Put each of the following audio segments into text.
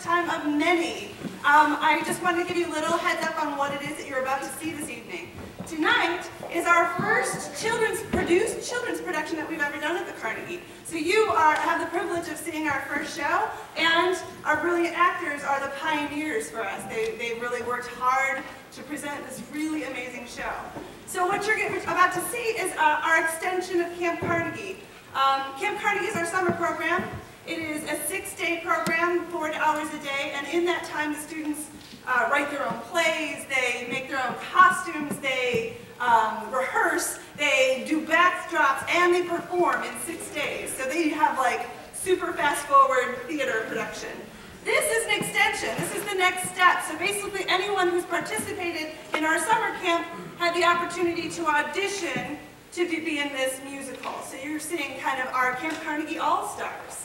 time of many. I just wanted to give you a little heads up on what it is that you're about to see this evening. Tonight is our first children's production that we've ever done at the Carnegie. So you have the privilege of seeing our first show, and our brilliant actors are the pioneers for us. They really worked hard to present this really amazing show. So what you're about to see is our extension of Camp Carnegie. Camp Carnegie is our summer program. It is a 6-day program, 4 hours a day, and in that time the students write their own plays, they make their own costumes, they rehearse, they do backdrops, and they perform in 6 days. So they have like super fast-forward theater production. This is an extension. This is the next step. So basically anyone who's participated in our summer camp had the opportunity to audition to be in this musical. So you're seeing kind of our Camp Carnegie All-Stars.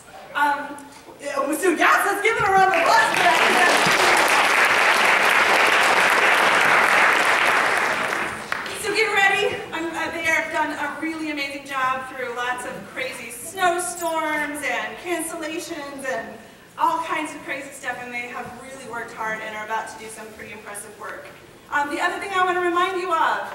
So yes, let's give them a round of applause for that. So get ready. They have done a really amazing job through lots of crazy snowstorms and cancellations and all kinds of crazy stuff, and they have really worked hard and are about to do some pretty impressive work. The other thing I want to remind you of,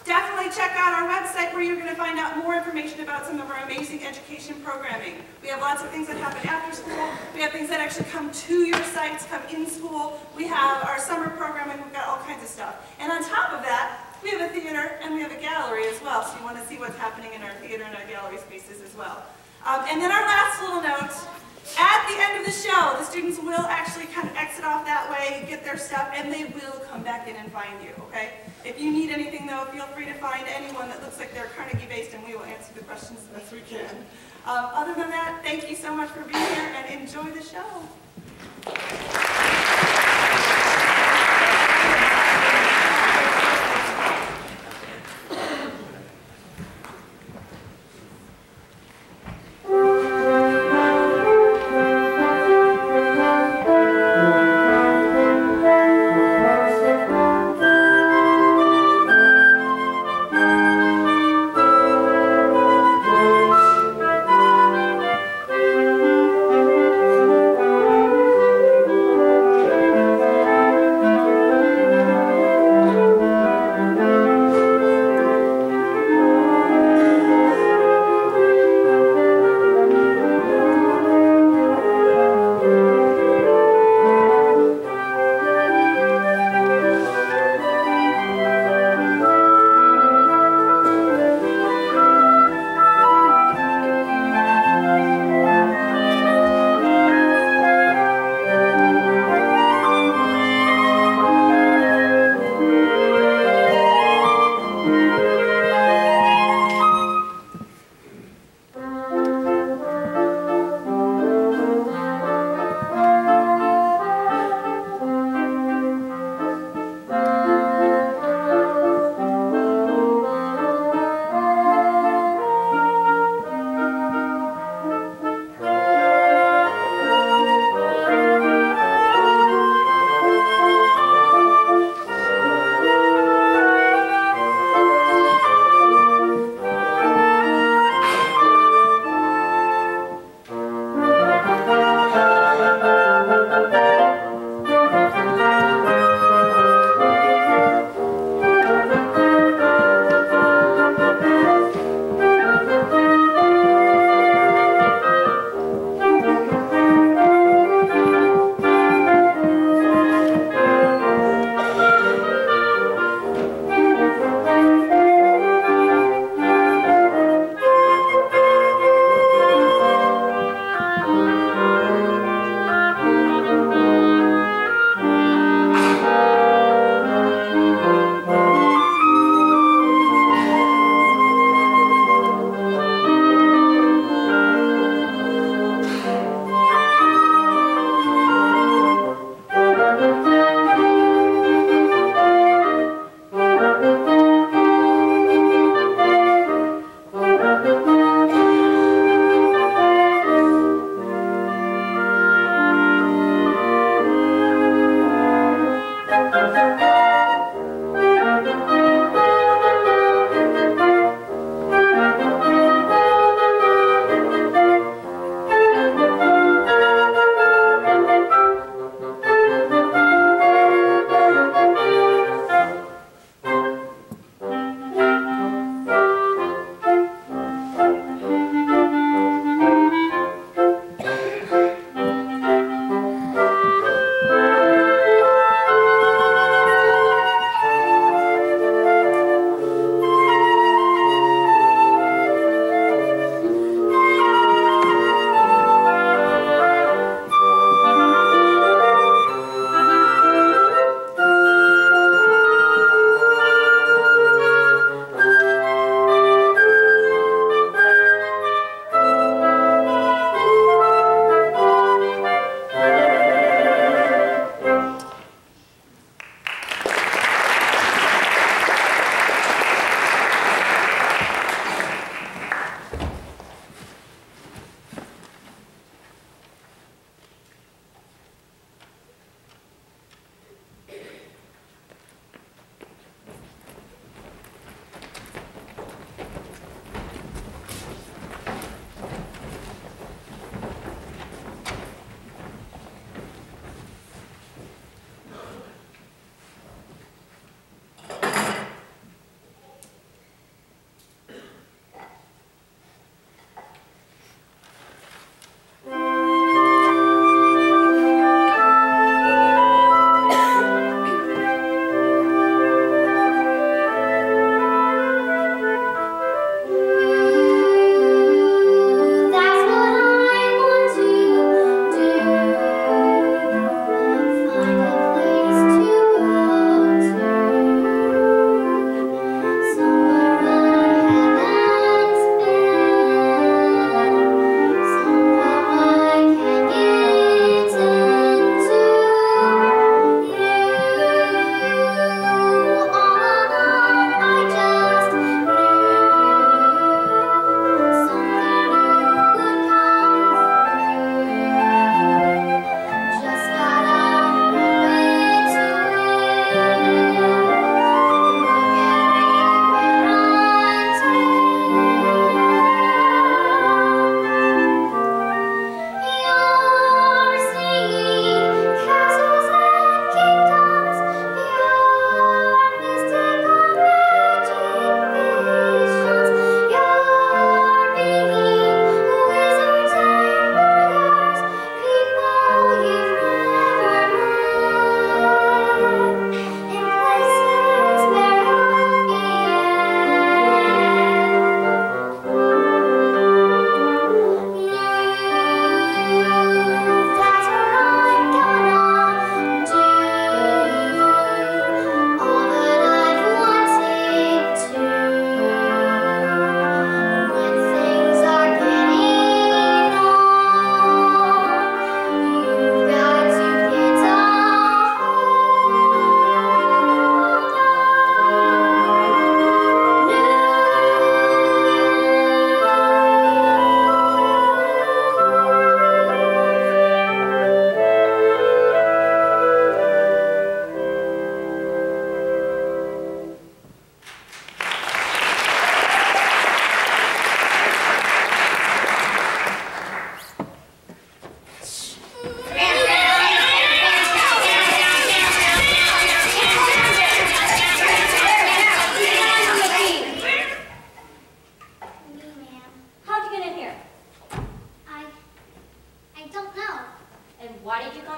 definitely check out our website where you're going to find out more information about some of our amazing education programming. We have lots of things that happen after school. We have things that actually come to your sites, come in school. We have our summer programming. We've got all kinds of stuff. And on top of that, we have a theater and we have a gallery as well. So you want to see what's happening in our theater and our gallery spaces as well. And then our last little note. At the end of the show, the students will actually kind of exit off that way, get their stuff, and they will come back in and find you, okay? If you need anything, though, feel free to find anyone that looks like they're Carnegie-based, and we will answer the questions as best we can. Other than that, thank you so much for being here, and enjoy the show.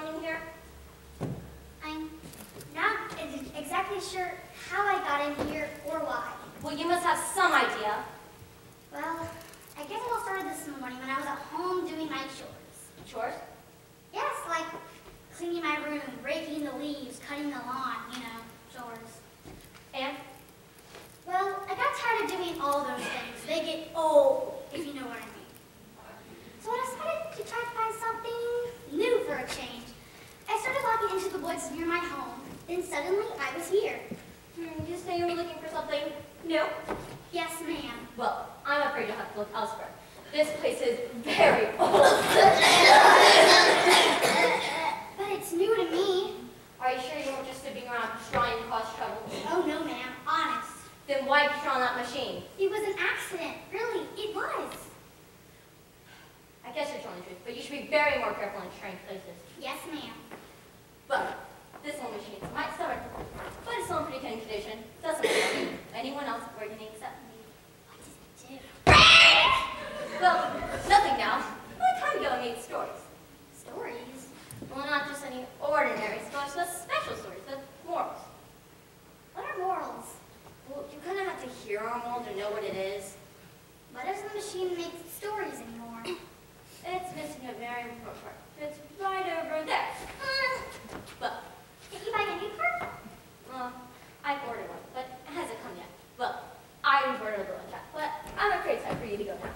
coming here? I'm not exactly sure how I got in here or why. Well, you must have some idea. Well, I guess it all started this morning when I was at home doing my chores. Chores? Yes, like cleaning my room, raking the leaves, cutting the lawn, chores. And? Well, I got tired of doing all those things. They get old, if you know what I mean. So I decided to try to find something new for a change. I started walking into the woods near my home. Then suddenly, I was here. You say you were looking for something new? Yes, ma'am. Well, I'm afraid you'll have to look elsewhere. This place is very old. But it's new to me. Are you sure you weren't just sitting around trying to cause trouble? Oh, no, ma'am. Honest. Then why did you on that machine? It was an accident. Really, it was. I guess you're telling the truth, but you should be very more careful in strange places. Yes, ma'am. But this old machine might stubborn, but it's still in pretty good condition. Doesn't bother anyone else working except me. What does it do? Well, nothing now. A long time ago I made stories. Stories? Well, not just any ordinary stories, but special stories with morals. What are morals? Well, you kind of have to hear a moral to know what it is. Why doesn't the machine make stories anymore? It's missing a very important part. It's right over there. But, Did you buy a new part? I've ordered one, but it hasn't come yet. Well, I ordered a little chat, but I'm afraid it's time for you to go now.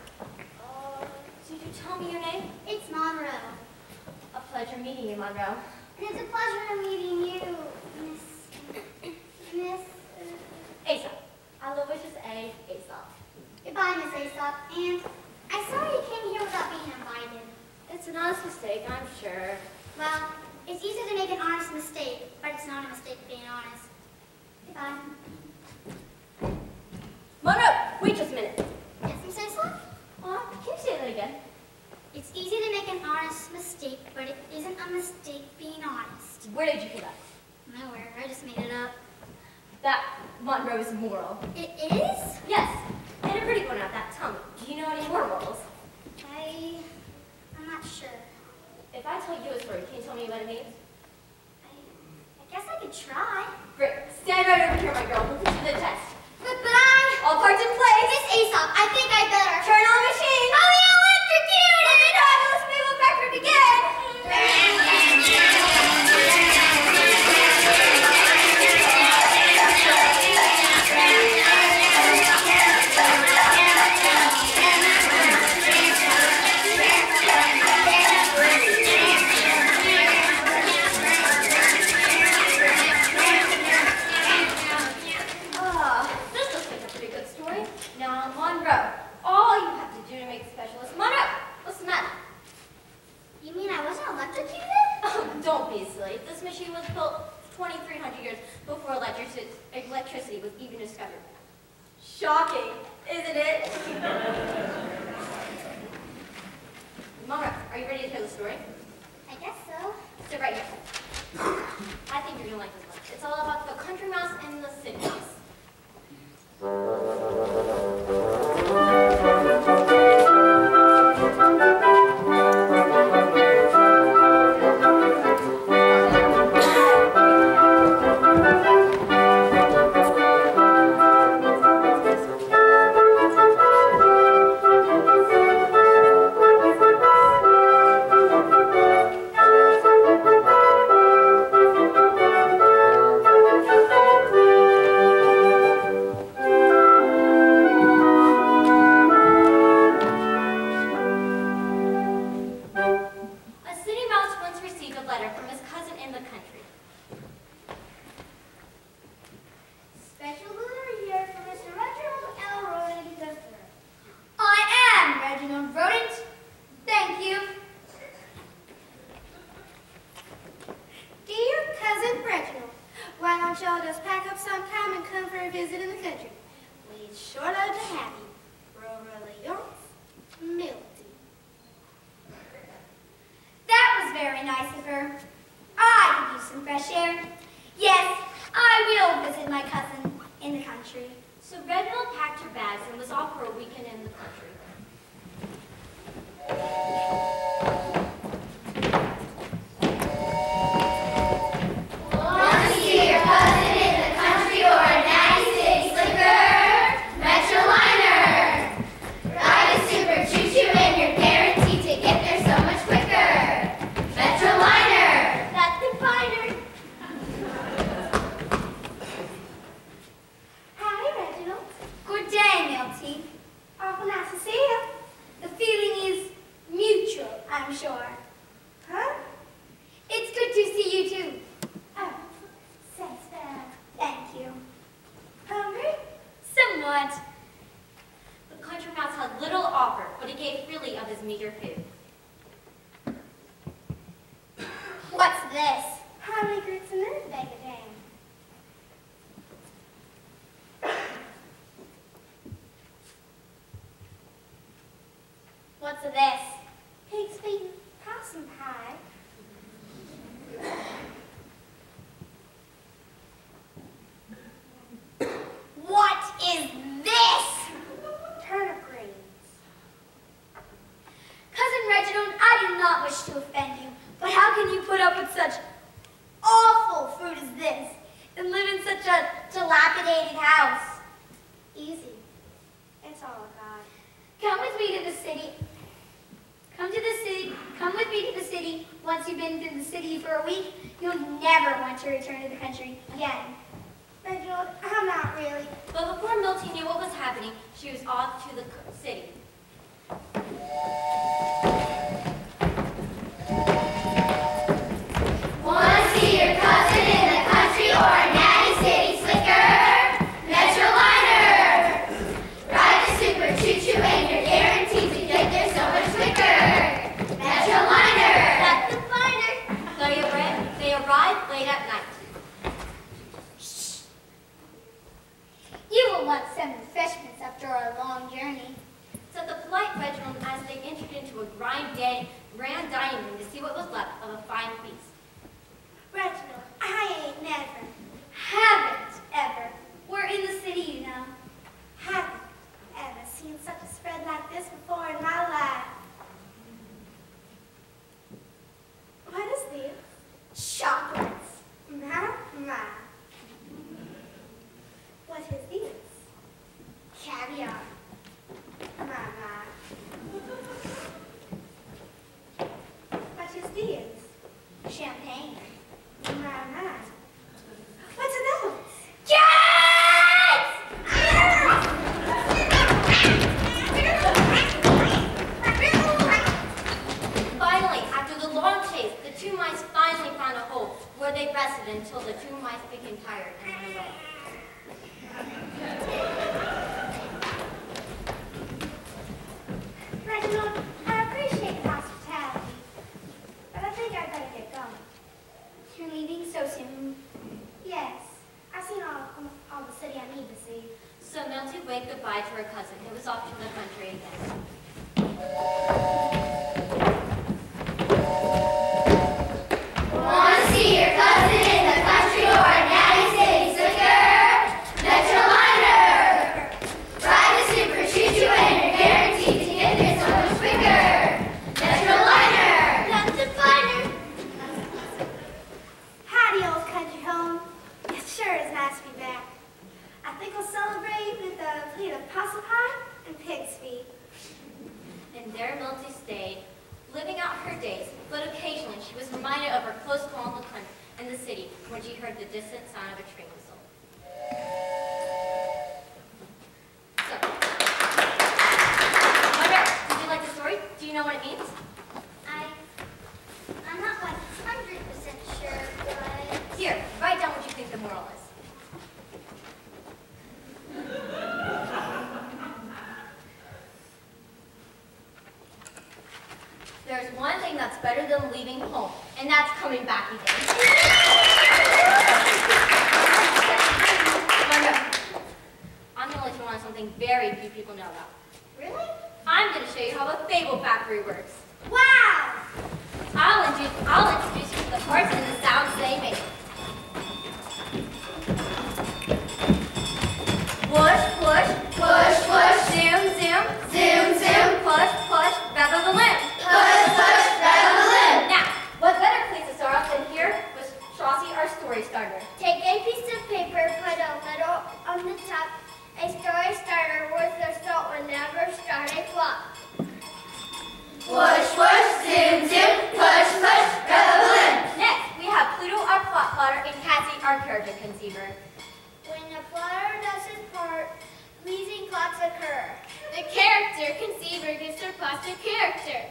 Did you tell me your name? It's Monroe. A pleasure meeting you, Monroe. And it's a pleasure meeting you, Miss... Aesop. Aloysius A. Aesop. Goodbye, Miss Aesop. And I'm sorry you came here without being invited. It's an honest mistake, I'm sure. Well, it's easy to make an honest mistake, but it's not a mistake being honest. Goodbye. Monroe, wait just a minute. Yes, Miss Aesop? Can you say that again? It's easy to make an honest mistake, but it isn't a mistake being honest. Where did you hear that? Nowhere. I just made it up. That Monroe's moral. It is? Yes, and a pretty one at that. Tell me, do you know any more morals? I'm not sure. If I tell you a story, can you tell me what it means? I guess I could try. Great. Stand right over here, my girl. We'll put you to the test. But I... All parts in place. Miss Aesop, I think I better... Turn on the machine. Oh, the electrocuted! Let the Fabulous Fable Factory begin. This looks like a pretty good story. Now, Monroe, all you have to do to make a specialist. Monroe, what's the matter? You mean I wasn't electrocuted? Oh, don't be silly. This machine was built 2,300 years before electricity was even discovered. Shocking, isn't it? Monroe, are you ready to hear the story? I guess so. Sit right here. I think you're going to like this one. It's all about the country mouse and the city mouse. So Reginald packed her bags and was off for a weekend in the country. What's this? Pig's feet and possum pie. What is this? Turnip greens. Cousin Reginald, I do not wish to offend you, but how can you put up with such awful food as this and live in such a dilapidated house? Easy. It's all God. Come with me to the city. Come with me to the city. Once you've been to the city for a week, you'll never want to return to the country again. Reginald, I'm not really. But before Milty knew what was happening, she was off to the city. Want to see your cousin in the country or a natty city slicker? Metroliner! Ride the super choo-choo and you're guaranteed to get there so much quicker. Metroliner! That's the finder. They arrived late at night. You will want some refreshments after a long journey. Said the polite Reginald as they entered into a grand dining room to see what was left of a fine feast. Reginald, I ain't never, haven't ever, we're in the city, you know, haven't ever seen such a spread like this before in my life. What is this? Chocolates. My. What is this? Caviar. My. What is this? Champagne. My. What's those? Cats! Finally, after the long chase, the two mice finally found a hole where they rested until the two mice became tired and went away. Reginald, I appreciate the hospitality, but I think I'd better get going. You're leaving so soon? Yes. I've seen all the city I need to see. So Milty waved goodbye to her cousin, who was off to the country again. Want to see your cousin in the country or a natty city slicker? Metroliner! Ride the super choo-choo and you're guaranteed to get there so much quicker. Metroliner! That's the finder! Howdy, old country home. It sure is nice to be back. I think we'll celebrate with a plate of possum pie and pig's feet. And there Milty stayed, living out her days, but occasionally she was reminded of her close call in the city when she heard the distant sound of a train whistle. So, Mother, did you like the story? Do you know what it means? I'm not 100% sure, but... Here, write down what you think the moral is. There's one thing that's better than leaving home, and that's coming back again. I'm going to let you on something very few people know about. Really? I'm going to show you how a Fable Factory works. Wow! I'll introduce you to the parts and the sounds they make. Push, push, push, push, zoom, zoom, zoom, zoom, push, push, rattle the limb. Push, push, rattle the limb. Now, what better place to start off than here with Chauncey, our story starter. Take a piece of paper, put a little on the top. A story starter worth their salt will never start a flop. Push, push, zoom, zoom, push, push, rattle the limb. Next, we have Pluto, our plot plotter, and Cassie, our character conceiver. When the plotter does his part, pleasing plots occur. The character conceiver gives her plots a character.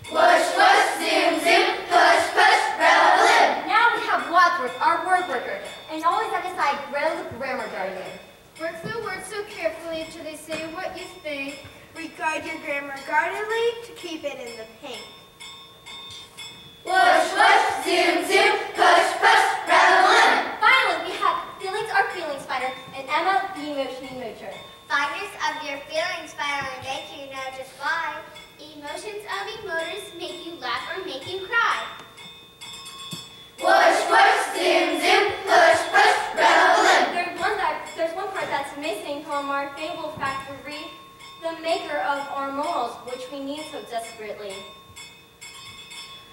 Push, push, zoom, zoom, push, push, rattle the limb. Now we have Wadsworth, our word worker, and always at his side, Greta, the grammar guardian. Work the words so carefully till they say what you think. Regard your grammar guardedly to keep it in the pink. Push, push, zoom, zoom, push, push, rattle the limb. Finally, we have Feelings, our feelings fighter, and Emma, the emotion emoter. Finders of your feelings, fire and make you know just why. need so desperately.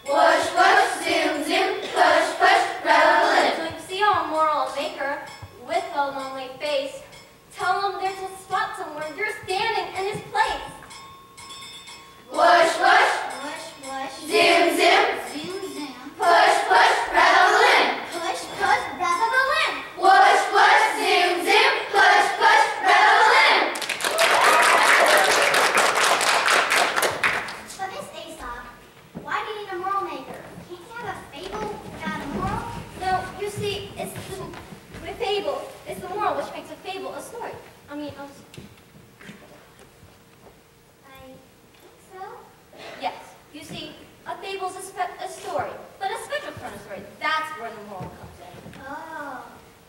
Push, push, zoom, zoom, push, push, rattle in. So if you see a moral maker with a lonely face, tell him there's a spot somewhere you're standing in his place. Push, push, Push, push. zoom, zoom, Zoom, zoom. push, push, rattle in. Push, push, rattle in. Push, push, zoom, zoom, push, push, rattle in. But Miss Aesop, why do you need a moral maker? Can't you have a fable without a moral? No, you see, it's the fable. It's the moral which makes a fable a story. I think so. Yes. You see, a fable's a story, but a special kind of story. That's where the moral comes in. Oh.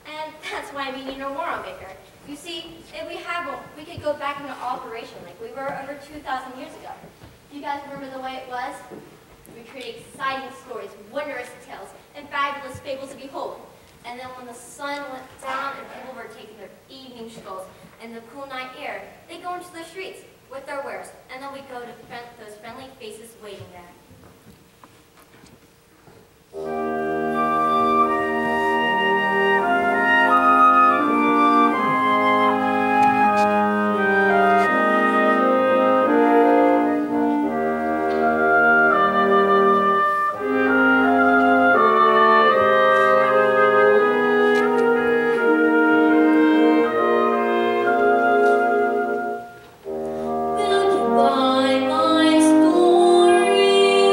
And that's why we need a moral maker. You see, if we have one, we could go back into operation like we were over 2,000 years ago. Do you guys remember the way it was? We create exciting stories, wondrous tales, and fabulous fables to behold. And then when the sun went down and people were taking their evening strolls in the cool night air, they go into the streets with their wares, and then we go to those friendly faces waiting there. Will you buy my story?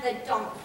the donkey.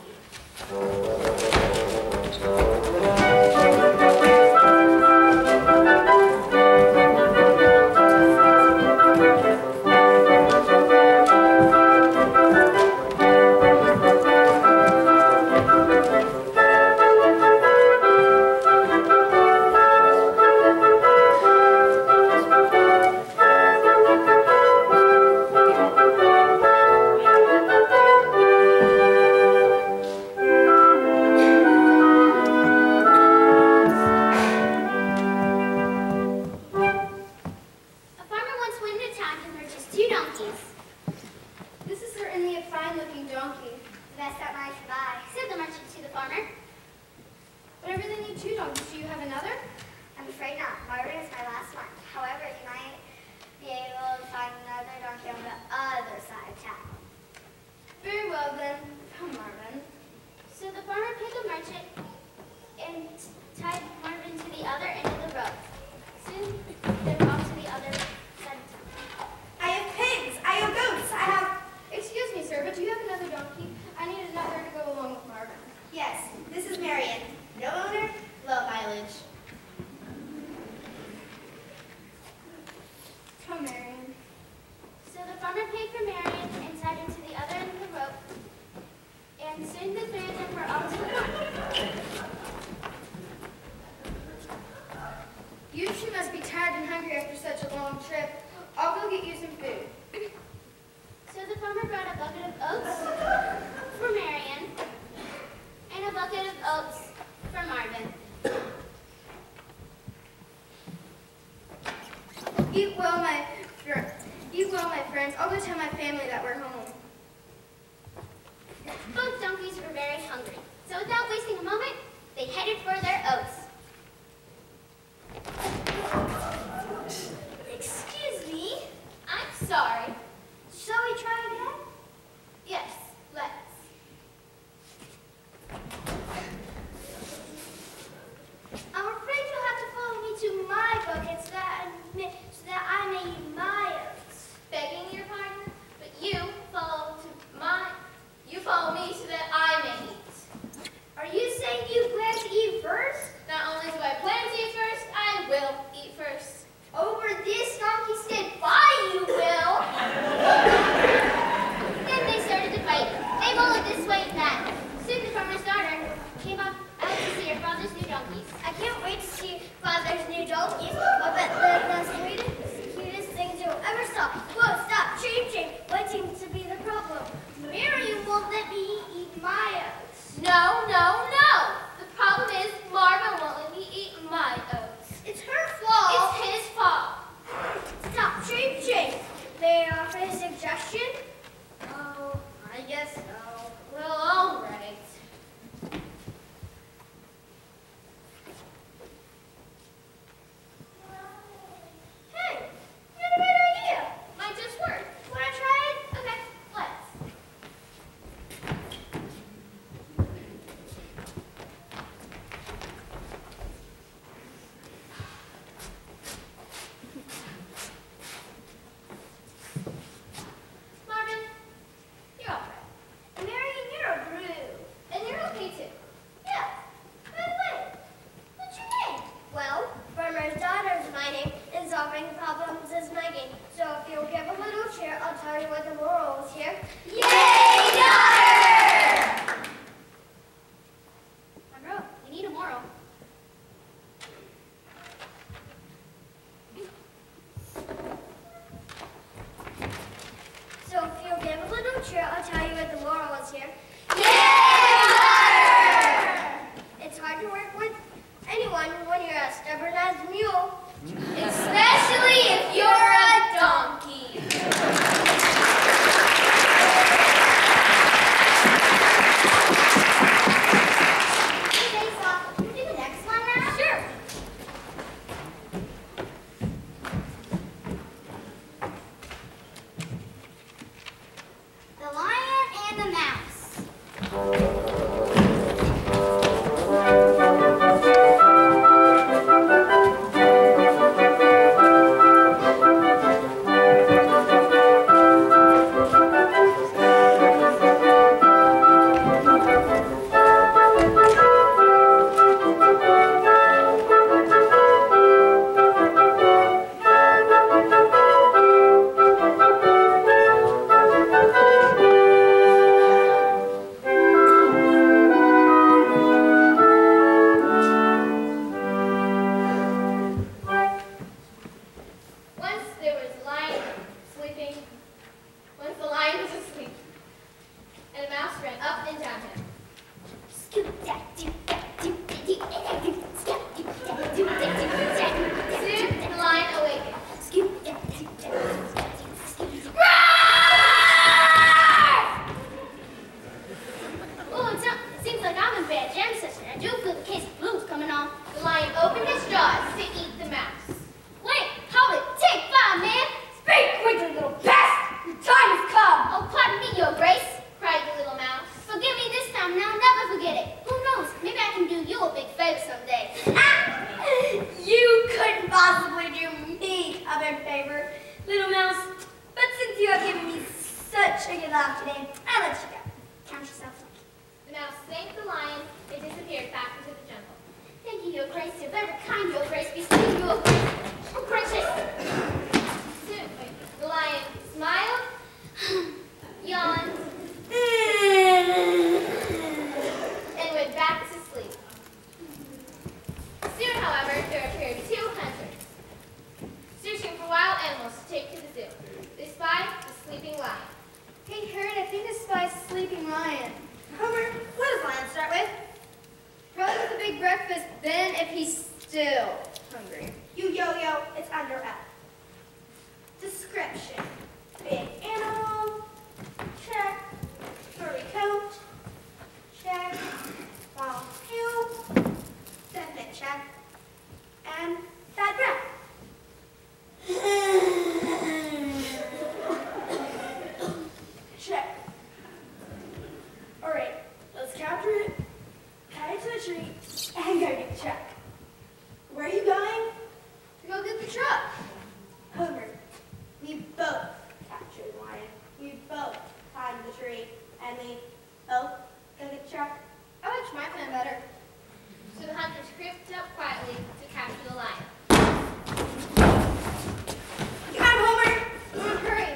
Eat well, my friends. I'll go tell my family that we're home. Both donkeys were very hungry, so without wasting a moment, they headed for their oats. Excuse me? I'm sorry. Shall we try again? Yes, let's. I'm afraid you'll have to follow me to my bucket so that I may eat my oats. Begging your pardon, but you follow me so that I may eat. Are you saying you plan to eat first? Not only do I plan to eat first, I will eat first. Over this donkey stand by, you will. Then they started to fight. They followed this way and that. Soon the farmer's daughter came up out to see her father's new donkeys. I can't wait to see father's new donkeys. I bet they're the cutest things you'll ever saw. Whoa, stop, change. What seems to be the problem? Mary won't let me eat my oats. No, no, no. The problem is Marvin won't let me eat my oats. It's her fault. It's his fault. Stop, change. May I offer a suggestion? Oh, I guess so. Well, all right. Hey, you had a good idea. Might just work. Wanna try it? Okay, let's. Marvin, you're all right. Marion, you're a brew. And you're okay too. Yeah. By the way, what's your name? Well, Farmer's daughter's my name, and solving problems is my game. So if you'll give a little cheer, I'll tell you what the moral is here. Yay, daughter! Monroe, we need a moral. So if you'll give a little cheer, I'll tell you what the moral is here. It's hard to work with anyone when you're as stubborn as a mule. Especially if you're a donkey. Hey, Aesop, can we do the next one now? Sure. The Lion and the Mouse. ran up and down him. Soon, the lion awakened. Oh, it seems like I'm in bad jam session. I do feel the case of blues coming on. The lion opened his jaws to eat the mouse. Wait, hold it. Take 5, man. Speak quickly, little pest! Your time has come! Oh, pardon me, your grace. Cried the little mouse. Forgive me this time, and I'll never forget it. Who knows? Maybe I can do you a big favor someday. You couldn't possibly do me a big favor, little mouse. But since you have given me such a good laugh today, I'll let you go. Count yourself lucky. The mouse thanked the lion and disappeared back into the jungle. Thank you, your grace. You're very kind, your grace. We see you, your grace. Oh, gracious. Soon, the lion smiled, yawned, and went back to sleep. Soon, however, there appeared 2 hunters, searching for wild animals to take to the zoo. They spied the sleeping lion. Hey, Herd, I think this spy's a sleeping lion. Homer, what does lion start with? Probably with a big breakfast, then if he's still hungry. You yo-yo, it's under F. Description. Big animal, check. Furry coat, check. Long tail, definite check. And bad breath. Check. Alright, let's capture it, tie it to the tree, and go get the truck. Where are you going? To go get the truck. Homer, we both captured the lion. We both tied to the tree, and we both go get the truck. I like my plan better. So the hunters crept up quietly to capture the lion. Come on, Homer! Come on, hurry!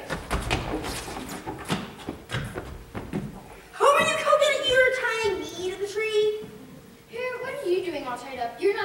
Homer, you go get it! You're tying me to the tree! Here, what are you doing all tied up? You're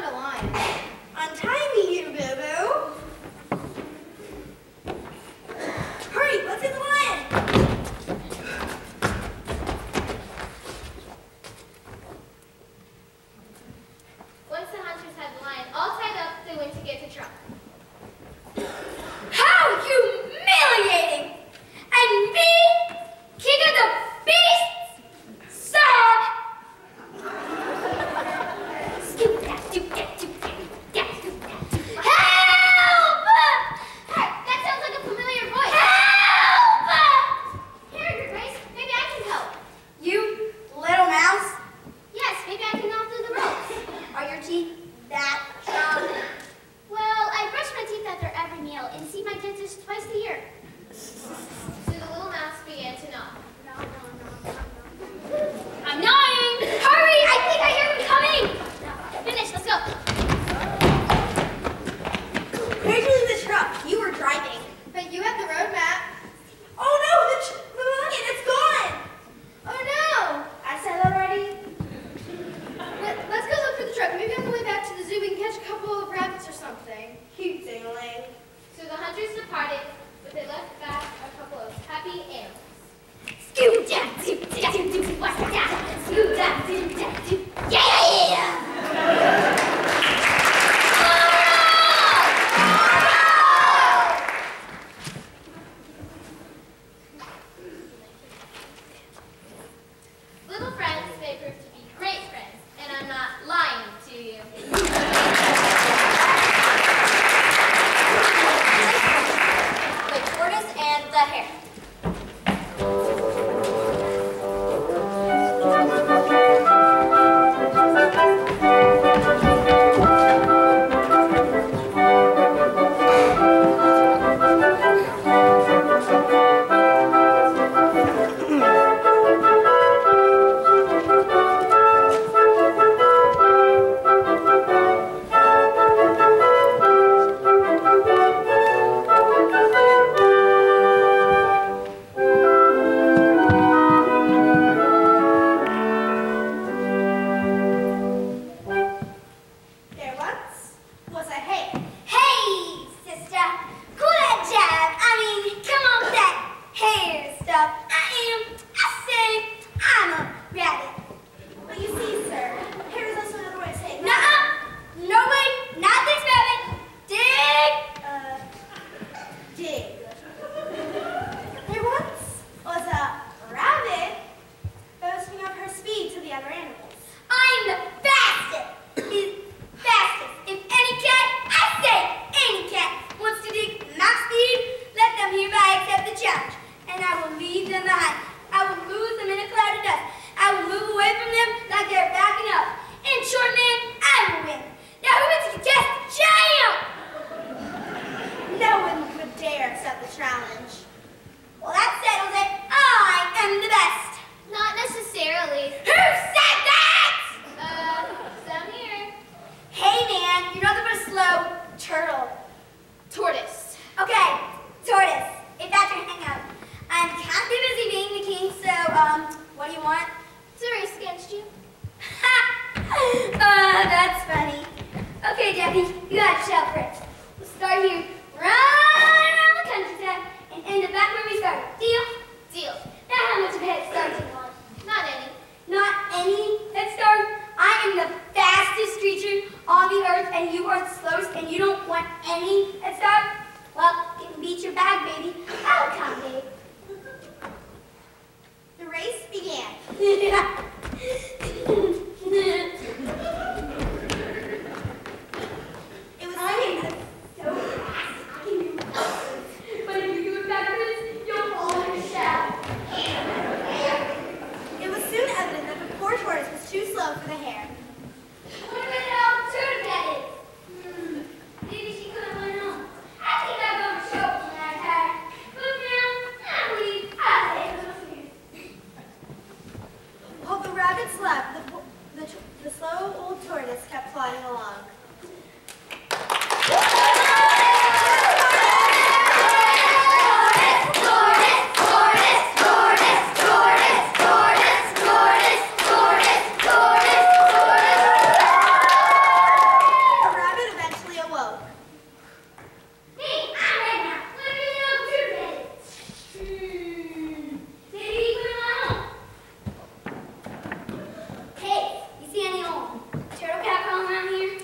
want? It's a race against you. That's funny. Okay, Debbie, you gotta chill first. We'll start here, run around the countryside, and end up back where we started. Deal? Deal. Now how much of a head start do you want? Not any. Not any head start? I am the fastest creature on the earth, and you are the slowest, and you don't want any head start? Well, you can beat your bag, baby. I'll accommodate. The race began. It was so fast. I can do faster. But if you do it backwards, you'll fall in a shaft. It was soon evident that the poor tortoise was too slow for the hare. What about how absurd that is? Maybe she could have went home. I think I'm going to show from that attack. But now, I believe I'll take a little here. While the rabbit slept, the slow old tortoise kept plodding along. The rabbit eventually awoke. Hey, I'm ready now. Let me know if you're ready. Maybe you could have gone home. Hey, you see any old turtle cat crawling around here?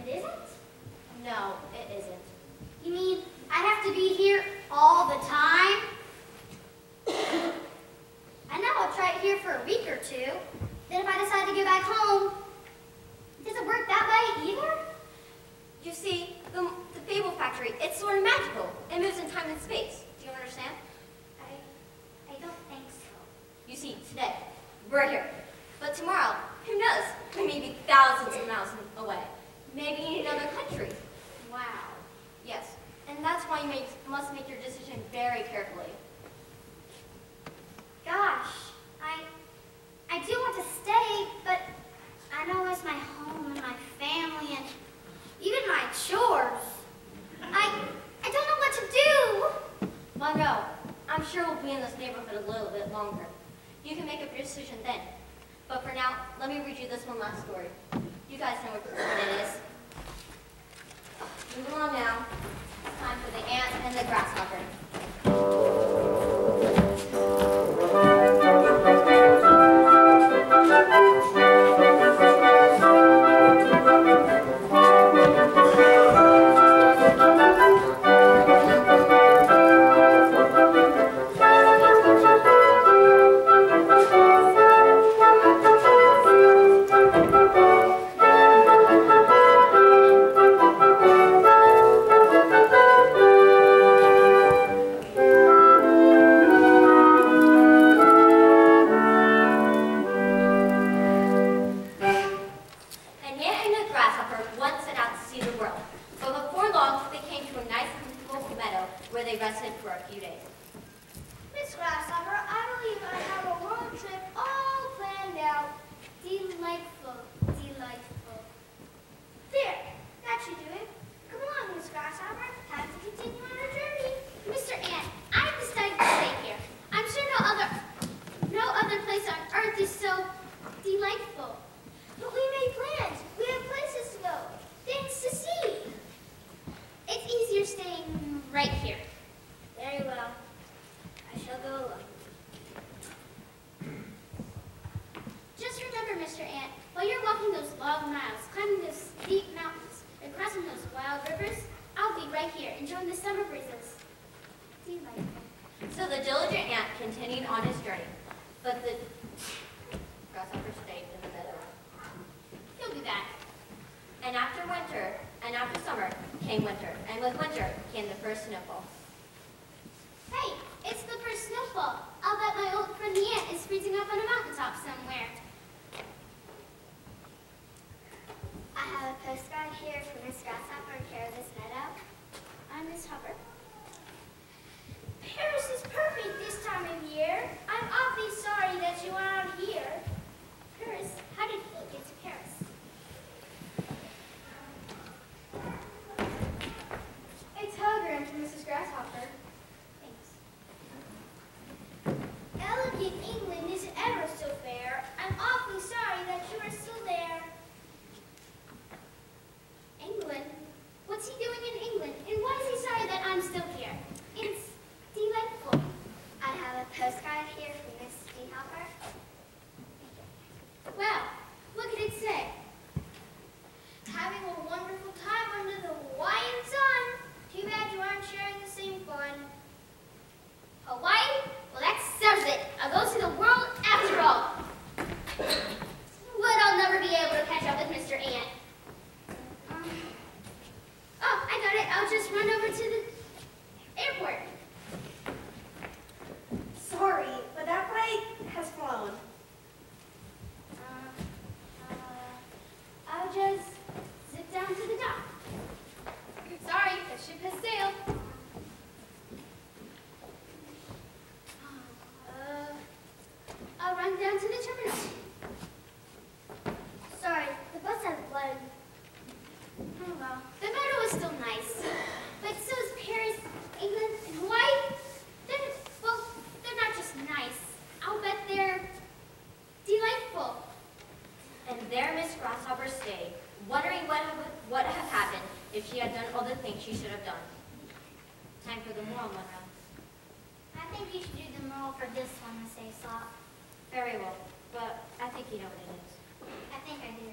It isn't? No, it isn't. You mean I have to be here all the time? I know I'll try it here for a week or two. Then if I decide to go back home, it doesn't work that way either? You see, the Fable Factory, it's sort of magical. It moves in time and space. Do you understand? I don't think so. You see, today, we're here. But tomorrow, who knows? We may be thousands of miles away. Maybe in another country. Wow. Yes, and that's why you must make your decision very carefully. Gosh, I do want to stay, but I know it's my home and my family and even my chores. I don't know what to do. Monroe, I'm sure we'll be in this neighborhood a little bit longer. You can make up your decision then. But for now, let me read you this one last story. You guys know what it is. Moving on now. It's time for the ant and the grasshopper. Miss Grasshopper, I believe I have a road trip all planned out. Delightful, delightful. There, that should do it. Come along, Miss Grasshopper. Time to continue on our journey. Mr. Ant, I've decided to stay here. I'm sure no other place on Earth is so delightful. But we made plans. We have places to go, things to see. It's easier staying right here. Very well. I shall go alone. Just remember, Mr. Ant, while you're walking those long miles, climbing those steep mountains, and crossing those wild rivers, I'll be right here, enjoying the summer breezes. Delightful. So the diligent ant continued on his journey, but the grasshopper stayed in the meadow. He'll be back. And after summer came winter, and with winter came the first snowfall. Hey, it's the first snowfall. I'll bet my old friend the ant is freezing up on a mountaintop somewhere. I have a postcard here from Miss Grasshopper in care of this meadow. I'm Miss Hubbard. Paris is perfect this time of year. I'm awfully sorry that you aren't here. Paris, how did he get to Paris? A telegram to Mrs. Grasshopper. Elegant England is ever so fair. I'm awfully sorry that you are still there. England? What's he doing in England? And why is he sorry that I'm still here? It's delightful. I have a postcard here from Miss Hopper. Well, what can it say? Having a wonderful time under the Hawaiian sun. Too bad you aren't sharing the same fun. Hawaii? Well, that settles it. I'll go see the world after all. But I'll never be able to catch up with Mr. Ant. Oh, I got it. I'll just run over to the airport. Sorry, but that flight has flown. I'll just zip down to the dock. Sorry, the ship has sailed. I'll run down to the terminal. Sorry, the bus has blood. Oh well, the meadow is still nice. But so is Paris, England, and Hawaii. They're not just nice. I'll bet they're delightful. And there Miss Grasshopper stayed, wondering what would have happened if she had done all the things she should have done. Time for the moral, Monroe. I think you should do the moral for this one, Miss Aesop. Very well, but I think you know what it is. I think I do.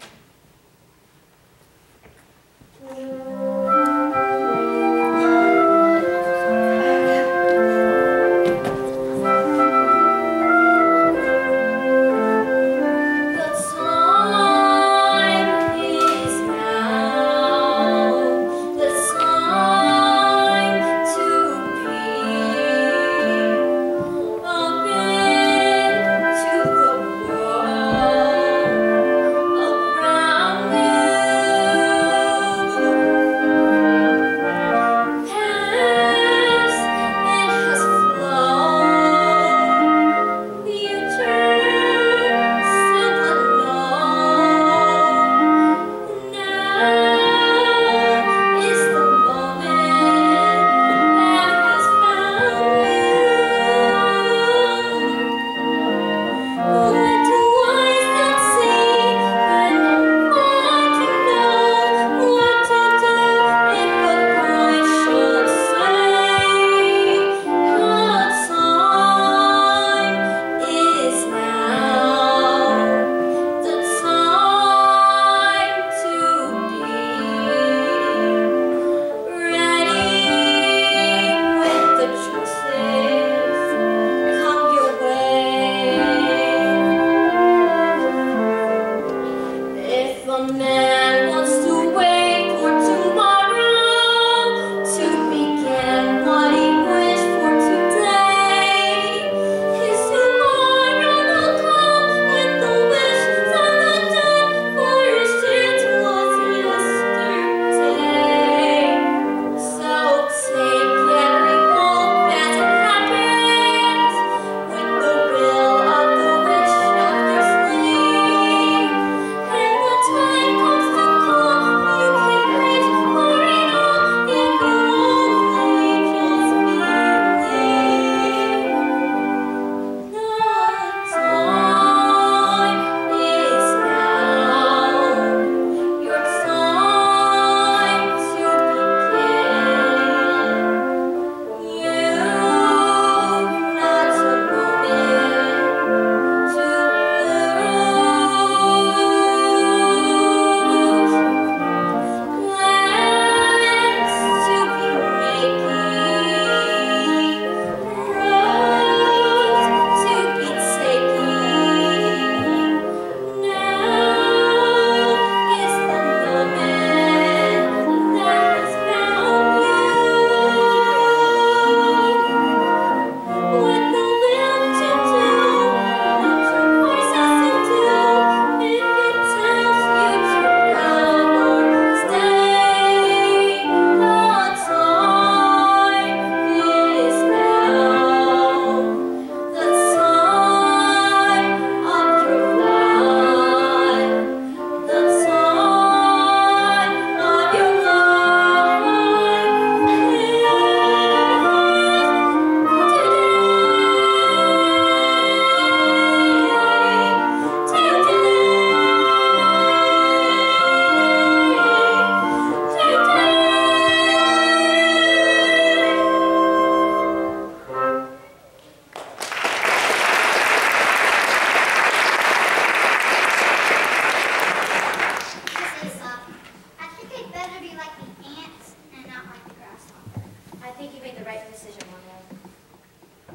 be like the ants and not like the grasshopper. I think you made the right decision, Mono.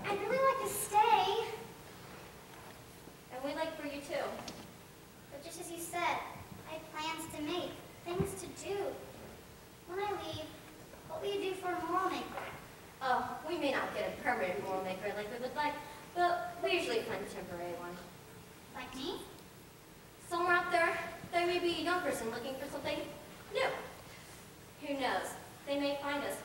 I'd really like to stay, And we'd like for you too. but just as you said, I have plans to make, things to do. When I leave, what will you do for a moral maker? Oh, we may not get a permanent moral maker like we would like, but we usually find a temporary one. Like me? Somewhere out there, there may be a young person looking for something new. Who knows? They may find us